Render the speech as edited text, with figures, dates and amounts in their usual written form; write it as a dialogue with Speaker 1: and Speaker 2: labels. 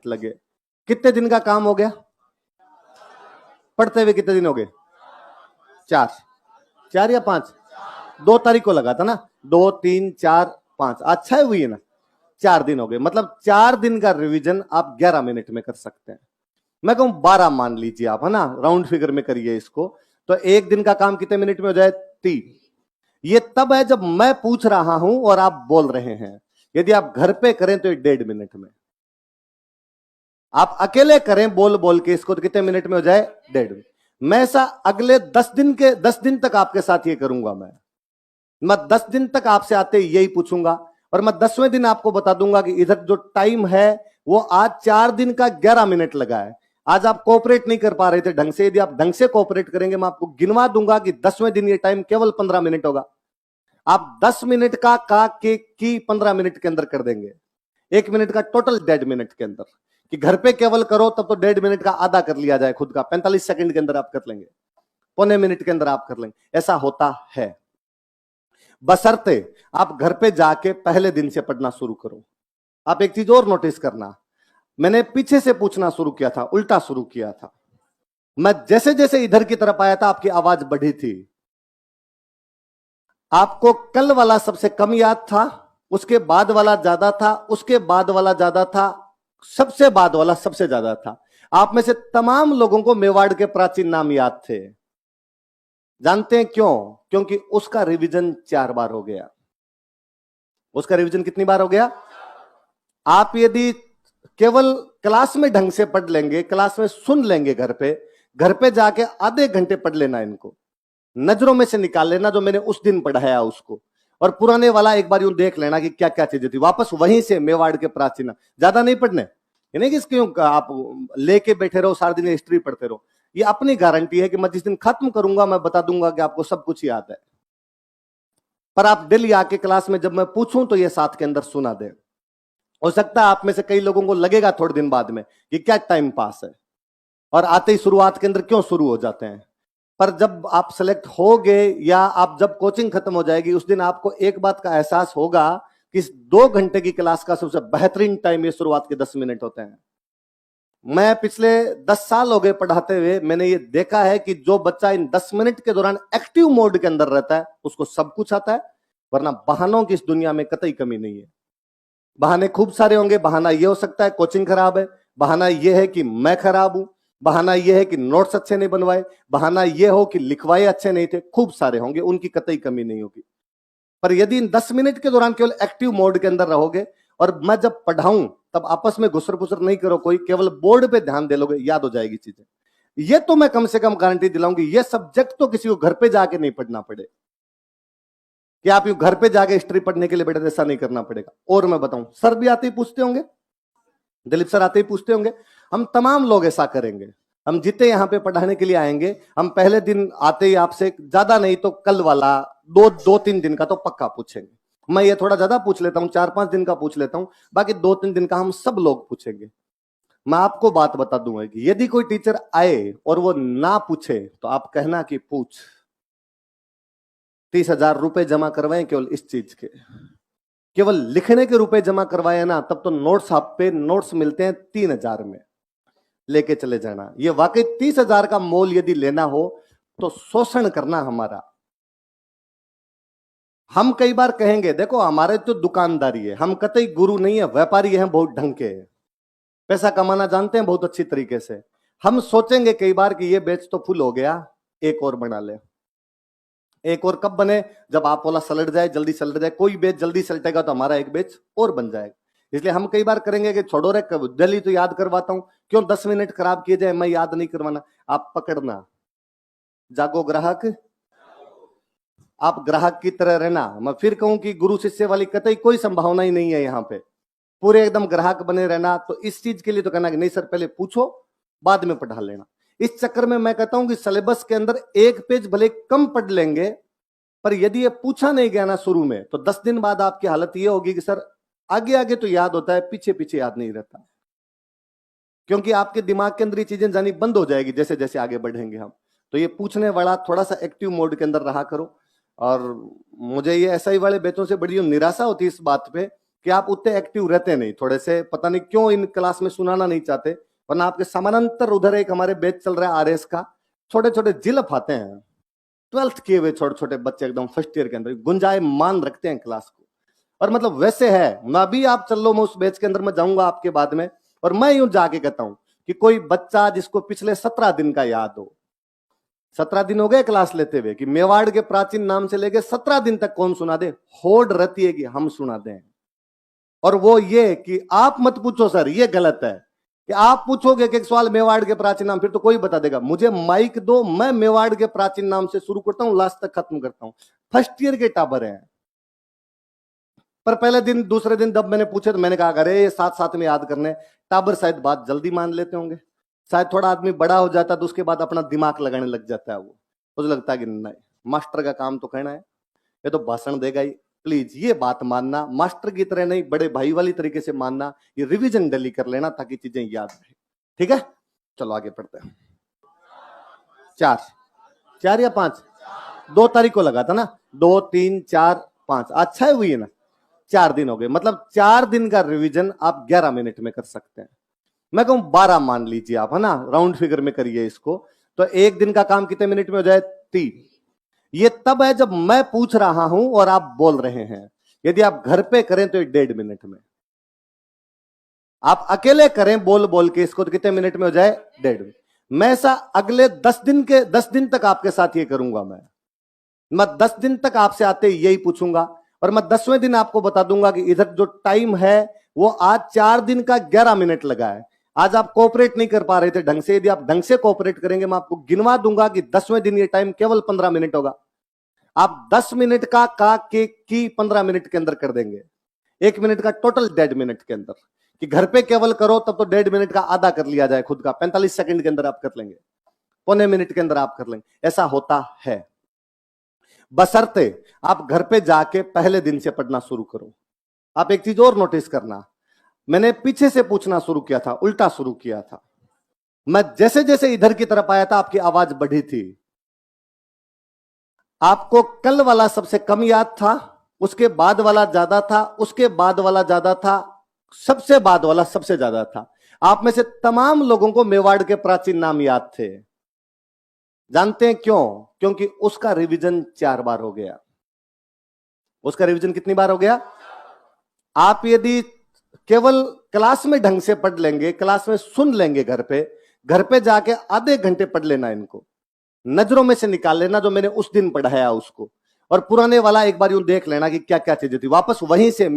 Speaker 1: Minute लगे। कितने दिन का काम हो गया? पढ़ते हुए कितने दिन हो गए? 4 4 या 5? 2 तारीख को लगा था ना, 2 3 4 5, अच्छा है हुई है ना, 4 दिन हो गए। मतलब 4 दिन का रिवीजन आप 11 मिनट में कर सकते हैं। मैं कहूं 12 मान लीजिए आप, है ना, राउंड फिगर में करिए इसको, तो एक दिन का काम कितने मिनट में हो जाए? 3। ये तब है जब मैं पूछ रहा हूं और आप बोल रहे हैं। यदि आप घर पे करें तो 1.5 मिनट में। आप अकेले करें बोल बोल के इसको तो कितने मिनट में हो जाए? 1.5। मैं ऐसा अगले 10 दिन तक आपके साथ ये करूंगा। मैं 10 दिन तक आपसे आते यही पूछूंगा, और मैं 10वें दिन आपको बता दूंगा कि इधर जो टाइम है वो आज 4 दिन का 11 मिनट लगा है। आज आप कोऑपरेट नहीं कर पा रहे थे ढंग से, यदि आप ढंग से कोऑपरेट करेंगे मैं आपको गिनवा दूंगा कि 10वें दिन ये टाइम केवल 15 मिनट होगा। आप 10 मिनट का की 15 मिनट के अंदर कर देंगे, 1 मिनट का टोटल 1.5 मिनट के अंदर। कि घर पे केवल करो तब तो 1.5 मिनट का आधा कर लिया जाए खुद का, 45 सेकंड के अंदर आप कर लेंगे, पौने मिनट के अंदर आप कर लेंगे। ऐसा होता है, बशर्ते आप घर पे जाके पहले दिन से पढ़ना शुरू करो। आप एक चीज और नोटिस करना, मैंने पीछे से पूछना शुरू किया था, उल्टा शुरू किया था। मैं जैसे जैसे इधर की तरफ आया था आपकी आवाज बढ़ी थी। आपको कल वाला सबसे कम याद था, उसके बाद वाला ज्यादा था, उसके बाद वाला ज्यादा था, सबसे बाद वाला सबसे ज्यादा था। आप में से तमाम लोगों को मेवाड़ के प्राचीन नाम याद थे। जानते हैं क्यों? क्योंकि उसका रिवीजन 4 बार हो गया। उसका रिवीजन कितनी बार हो गया? आप यदि केवल क्लास में ढंग से पढ़ लेंगे, क्लास में सुन लेंगे, घर पे जाके आधे घंटे पढ़ लेना, इनको नजरों में से निकाल लेना जो मैंने उस दिन पढ़ाया उसको, और पुराने वाला एक बार यूं देख लेना कि क्या क्या चीजें थी, वापस वहीं से मेवाड़ के प्राचीन। ज्यादा नहीं पढ़ने, नहीं कि क्यों आप लेके बैठे रहो सारा दिन हिस्ट्री पढ़ते रहो। ये अपनी गारंटी है कि मैं जिस दिन खत्म करूंगा मैं बता दूंगा कि आपको सब कुछ याद है, पर आप डेली आके क्लास में जब मैं पूछूं तो ये साथ के अंदर सुना दे। हो सकता है आप में से कई लोगों को लगेगा थोड़े दिन बाद में कि क्या टाइम पास है, और आते ही शुरुआत के अंदर क्यों शुरू हो जाते हैं। पर जब आप सेलेक्ट हो गए या आप जब कोचिंग खत्म हो जाएगी उस दिन आपको एक बात का एहसास होगा कि इस 2 घंटे की क्लास का सबसे बेहतरीन टाइम ये शुरुआत के 10 मिनट होते हैं। मैं पिछले 10 साल हो गए पढ़ाते हुए, मैंने ये देखा है कि जो बच्चा इन 10 मिनट के दौरान एक्टिव मोड के अंदर रहता है उसको सब कुछ आता है, वरना बहानों की इस दुनिया में कतई कमी नहीं है। बहाने खूब सारे होंगे। बहाना ये हो सकता है कोचिंग खराब है, बहाना ये है कि मैं खराब हूं, बहाना ये है कि नोट्स अच्छे नहीं बनवाए, बहाना ये हो कि लिखवाए अच्छे नहीं थे, खूब सारे होंगे, उनकी कतई कमी नहीं होगी। पर यदि इन 10 मिनट के दौरान केवल एक्टिव मोड के अंदर रहोगे, और मैं जब पढ़ाऊं तब आपस में घुसर पुसर नहीं करो कोई, केवल बोर्ड पे ध्यान दे लोगे, याद हो जाएगी चीजें। ये तो मैं कम से कम गारंटी दिलाऊंगी, ये सब्जेक्ट तो किसी को घर पे जाके नहीं पढ़ना पड़े कि आप यू घर पे जाके हिस्ट्री पढ़ने के लिए बैठे, ऐसा नहीं करना पड़ेगा। और मैं बताऊं, सर भी आते ही पूछते होंगे, दिलीप सर आते ही पूछते होंगे, हम तमाम लोग ऐसा करेंगे। हम जितने यहां पे पढ़ाने के लिए आएंगे, हम पहले दिन आते ही आपसे ज्यादा नहीं तो कल वाला 2-3 दिन का तो पक्का पूछेंगे। मैं ये थोड़ा ज्यादा पूछ लेता हूं, 4-5 दिन का पूछ लेता हूं, बाकी 2-3 दिन का हम सब लोग पूछेंगे। मैं आपको बात बता दूंगा कि यदि कोई टीचर आए और वो ना पूछे तो आप कहना कि पूछ। 30,000 रुपए जमा करवाएं केवल इस चीज के, केवल लिखने के रुपए जमा करवाए ना, तब तो नोट्स आप पे नोट्स मिलते हैं 3,000 में, लेके चले जाना। ये वाकई 30,000 का मोल यदि लेना हो तो शोषण करना हमारा। हम कई बार कहेंगे देखो हमारे तो दुकानदारी है, हम कतई गुरु नहीं है, व्यापारी हैं, बहुत ढंग के, पैसा कमाना जानते हैं बहुत अच्छी तरीके से। हम सोचेंगे कई बार कि ये बैच तो फुल हो गया, एक और बना ले। एक और कब बने? जब आप वाला सलट जाए, जल्दी सलट जाए। कोई बैच जल्दी सलटेगा तो हमारा एक बैच और बन जाएगा। इसलिए हम कई बार करेंगे कि छोड़ो रे, दिल्ली तो याद करवाता हूं, क्यों 10 मिनट खराब किए जाए, मैं याद नहीं करवाना। आप पकड़ना, जागो ग्राहक, आप ग्राहक की तरह रहना। मैं फिर कहूं कि गुरु शिष्य वाली कतई कोई संभावना ही नहीं है यहाँ पे, पूरे एकदम ग्राहक बने रहना। तो इस चीज के लिए तो कहना कि नहीं सर पहले पूछो बाद में पढ़ा लेना। इस चक्कर में मैं कहता हूं कि सिलेबस के अंदर एक पेज भले कम पढ़ लेंगे, पर यदि ये पूछा नहीं गया ना शुरू में, तो 10 दिन बाद आपकी हालत ये होगी कि सर आगे आगे तो याद होता है, पीछे पीछे याद नहीं रहता, क्योंकि आपके दिमाग के अंदर ये चीजें जानी बंद हो जाएगी जैसे जैसे आगे बढ़ेंगे हम। तो ये पूछने वाला थोड़ा सा एक्टिव मोड के अंदर रहा करो। और मुझे ये एसआई वाले बैचों से बड़ी निराशा होती है इस बात पे कि आप उतने एक्टिव रहते नहीं, थोड़े से पता नहीं क्यों इन क्लास में सुनाना नहीं चाहते, वरना आपके समानांतर उधर एक हमारे बैच चल रहा है आरएस का, छोटे छोटे जिलफ आते हैं, 12th किए हुए छोटे छोटे बच्चे एकदम फर्स्ट ईयर के अंदर गुंजायमान रखते हैं क्लास को। और मतलब वैसे है, मैं भी आप चल लो, मैं उस बैच के अंदर मैं जाऊंगा आपके बाद में, और मैं यूं जाके कहता हूं कि कोई बच्चा जिसको पिछले 17 दिन का याद हो, 17 दिन हो गए क्लास लेते हुए, कि मेवाड़ के प्राचीन नाम से लेके 17 दिन तक कौन सुना दे, होड़ रहती है कि हम सुना दें। और वो ये कि आप मत पूछो सर, ये गलत है कि आप पूछोगे कि एक सवाल मेवाड़ के प्राचीन नाम, फिर तो कोई बता देगा, मुझे माइक दो, मैं मेवाड़ के प्राचीन नाम से शुरू करता हूं, लास्ट तक खत्म करता हूं। फर्स्ट ईयर के टाबर हैं। पर पहले दिन दूसरे दिन जब मैंने पूछे तो मैंने कहा अरे साथ साथ में याद करने, टाबर शायद बात जल्दी मान लेते होंगे, शायद थोड़ा आदमी बड़ा हो जाता तो उसके बाद अपना दिमाग लगाने लग जाता है, वो मुझे लगता है कि नहीं, मास्टर का काम तो कहना है, ये तो भाषण देगा ही। प्लीज ये बात मानना, मास्टर की तरह नहीं, बड़े भाई वाली तरीके से मानना, ये रिवीजन डेली कर लेना ताकि चीजें याद रहे, ठीक है। चलो आगे पढ़ते हैं। 4 या 5, 2 तारीख को लगा था ना, 2 3 4 5, अच्छा है, हुई है ना, 4 दिन हो गए, मतलब 4 दिन का रिवीजन आप 11 मिनट में कर सकते हैं। मैं कहूं 12 मान लीजिए आप, है ना, राउंड फिगर में करिए इसको, तो एक दिन का काम कितने मिनट में हो जाए, 3। ये तब है जब मैं पूछ रहा हूं और आप बोल रहे हैं। यदि आप घर पे करें तो 1.5 मिनट में, आप अकेले करें बोल बोल के इसको तो कितने मिनट में हो जाए, 1.5। मैं ऐसा अगले 10 दिन तक आपके साथ ये करूंगा। मैं 10 दिन तक आपसे आते यही पूछूंगा, और मैं 10वें दिन आपको बता दूंगा कि इधर जो टाइम है वो आज 4 दिन का 11 मिनट लगा है। आज आप कोऑपरेट नहीं कर पा रहे थे ढंग से, यदि आप ढंग से कोऑपरेट करेंगे मैं आपको गिनवा दूंगा कि 10वें दिन ये टाइम केवल 15 मिनट होगा। आप 10 मिनट का की 15 मिनट के अंदर कर देंगे, 1 मिनट का टोटल 1.5 मिनट के अंदर। कि घर पे केवल करो तब तो 1.5 मिनट का आधा कर लिया जाए खुद का, 45 सेकंड के अंदर आप कर लेंगे, पौने मिनट के अंदर आप कर लेंगे, ऐसा होता है। बशर्ते आप घर पे जाके पहले दिन से पढ़ना शुरू करो। आप एक चीज और नोटिस करना, मैंने पीछे से पूछना शुरू किया था, उल्टा शुरू किया था। मैं जैसे जैसे इधर की तरफ आया था आपकी आवाज बढ़ी थी। आपको कल वाला सबसे कम याद था, उसके बाद वाला ज्यादा था, उसके बाद वाला ज्यादा था, सबसे बाद वाला सबसे ज्यादा था। आप में से तमाम लोगों को मेवाड़ के प्राचीन नाम याद थे। जानते हैं क्यों? क्योंकि उसका रिवीजन 4 बार हो गया। उसका रिवीजन कितनी बार हो गया? आप यदि केवल क्लास में ढंग से पढ़ लेंगे, क्लास में सुन लेंगे, घर पे जाके आधे घंटे पढ़ लेना, इनको नजरों में से निकाल लेना जो मैंने उस दिन पढ़ाया उसको, और पुराने वाला एक बार यूं देख लेना कि क्या क्या चीजें थी, वापस वहीं से